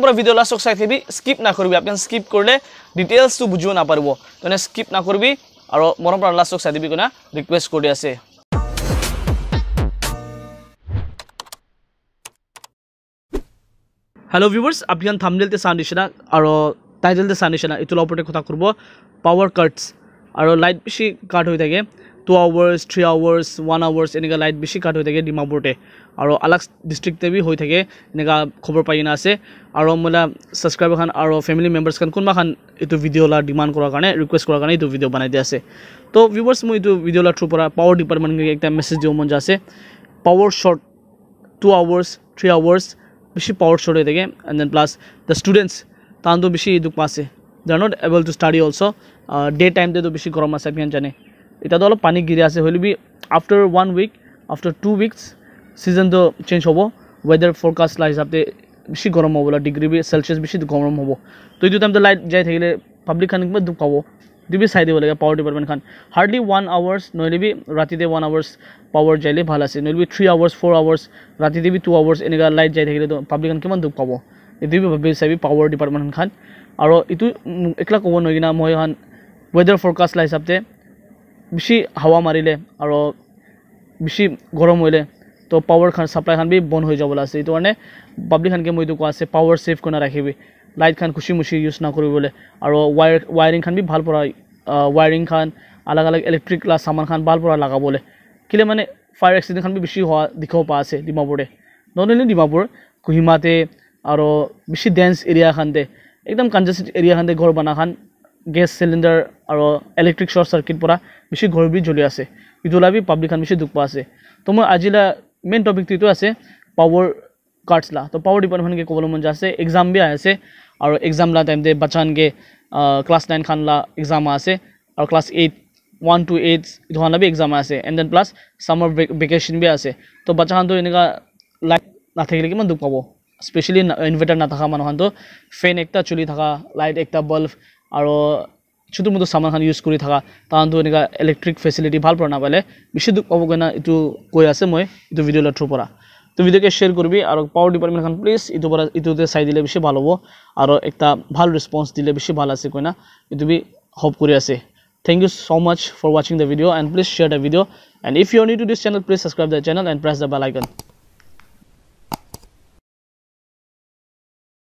পুরা video last চাই থাকিবি স্কিপ না করবি আপনি স্কিপ করলে ডিটেইলস তো বুঝিও না পারবো তো স্কিপ না করবি আর মরম পুরা লাস্ট চাই দিবি কোনা রিকোয়েস্ট কৰি আছে হ্যালো ভিউয়ার্স আপনার থাম্বনেলতে সান্ডিশনা আর টাইটেলতে সান্ডিশনা এতুল উপরে কথা করব পাওয়ার কাটস আর লাইট বেশি কাট হয়ে থাকে 2 hours 3 hours 1 hours এনেকা লাইট বেশি কাট হয়ে থাকে ডিমাপুরতে আর আলাগ ডিস্ট্রিক্টতে বি হয়ে থাকে এনেকা খবর পাই না আছে আর মোলা সাবস্ক্রাইবার খান আর ফ্যামিলি মেম্বার্স খান কোনবা খান এটো ভিডিও লা ডিমান্ড করার কারণে রিকোয়েস্ট করার কারণে এটো ভিডিও বানাই দি আছে তো ভিউয়ার্স মই এটো ভিডিও লা থ্রু পরা পাওয়ার ডিপার্টমেন্ট কে একটা মেসেজ দিও মন আছে পাওয়ার শর্ট 2 hours 3 hours বেশি পাওয়ার শর্ট হয়ে থাকে and then plus the students তান্তো বেশি দুঃখ পাছে they are not able to study also day time তে তো বেশি গরম আছে আপনি জানে এটা তো অলপ পানি গিরে আছে হইলে বি after 1 week after 2 weeks season তো চেঞ্জ হবো ওয়েদার ফোরকাস্ট লা হিসাবে বেশি গরম হবো ডিগ্রি সেলসিয়াস বেশি গরম হবো তো এই টাইম তো লাইট যাই থাকিলে পাবলিক খান কিবা দুঃখ পাবো দিবি চাই দিব লাগে পাওয়ার ডিপার্টমেন্ট খান হার্ডলি 1 আওয়ার্স নইলে বি রাতিতে 1 আওয়ার্স পাওয়ার যাইলে ভাল আছে নইলে বি 3 আওয়ার্স 4 আওয়ার্স রাতিতে বি 2 আওয়ার্স এনেকা লাইট যাই থাকিলে তো পাবলিক খান কিমান দুঃখ পাবো এটো বি ভাবি চাইবি পাওয়ার ডিপার্টমেন্ট খান আর ইটো একলা কব নয় কিনা মই খান ওয়েদার ফোরকাস্ট লা হিসাবে বেশি হাওয়া মারিলে আর বেশি গরম হইলে তো পাওয়ার খান সাপ্লাই খান বি বন্ধ হয়ে যাবলা আছে এইটো কারণে পাবলিক খানকে মই তো কোৱা আছে পাওয়াৰ সেভ কৰি ৰাখিবি লাইট খান খুশি মুশি ইউজ না কৰিবলে আৰু ওয়াৰিং খান বি ভাল পৰা ওয়াৰিং খান আলাগ আলাগ ইলেক্ট্ৰিক লা সামান খান ভাল পৰা লাগাবলে কিলে মানে ফায়ার এক্সিডেন্ট খান বি বেশি হওয়া দেখিব পা আছে ডিমাপুরে নট অনলি ডিমাপুর কুহিমাতে আৰু বেশি ডেন্স এরিয়া খানতে একদম কনজেস্টেড এরিয়া খানতে ঘর বানা খান গ্যাস সিলিন্ডার আর ইলেক্ট্রিক শর্ট সার্কিট পরা বেশি ঘর বি জ্বলি আছে ইটোলা বি পাবলিক খান বেশি দুঃখ পা আছে তো মই আজিলা মেইন টপিক তো আছে পাওয়ার কাটস লা তো পাওয়ার ডিপার্টমেন্ট के কবল মন যাছে एग्जाम भी আছে আর एग्जाम ला টাইম দে বাচান के ক্লাস 9 খান লা एग्जाम আছে আর ক্লাস 8 1 to 8 ইধোনা বি एग्जाम আছে and then plus summer vacation বি আছে তো বাচা খান তো এনেকা লাইট না থাকিলে কিমান দুঃখ পাবো স্পেশালি ইনভার্টার না থাকা মানুহ খান তো ফ্যান একটা চলি থাকা লাইট একটা বাল্ব আর ছোটো মোটো সামান খান ইউজ কৰি থাকা তাহাঁতো এনেকা ইলেক্ট্ৰিক ফেসিলিটি ভাল পৰা নাপালে বেছি দুখ পাব না এইটো কৈ আছে মই এইটো ভিডিও থ্ৰু পৰা তো ভিডিওকে শেয়ার করবি আর পাওয়ার ডিপার্টমেন্ট খান প্লিজ ইটোতে চাই দিলে বেশি ভালো হবো আর একটা ভাল রেসপন্স দিলে বেশি ভাল আছে কইনা ইটো বি হোপ করে আছে thank you so much for watching the video and please share the video and if you are new to this channel please subscribe the channel and press the bell icon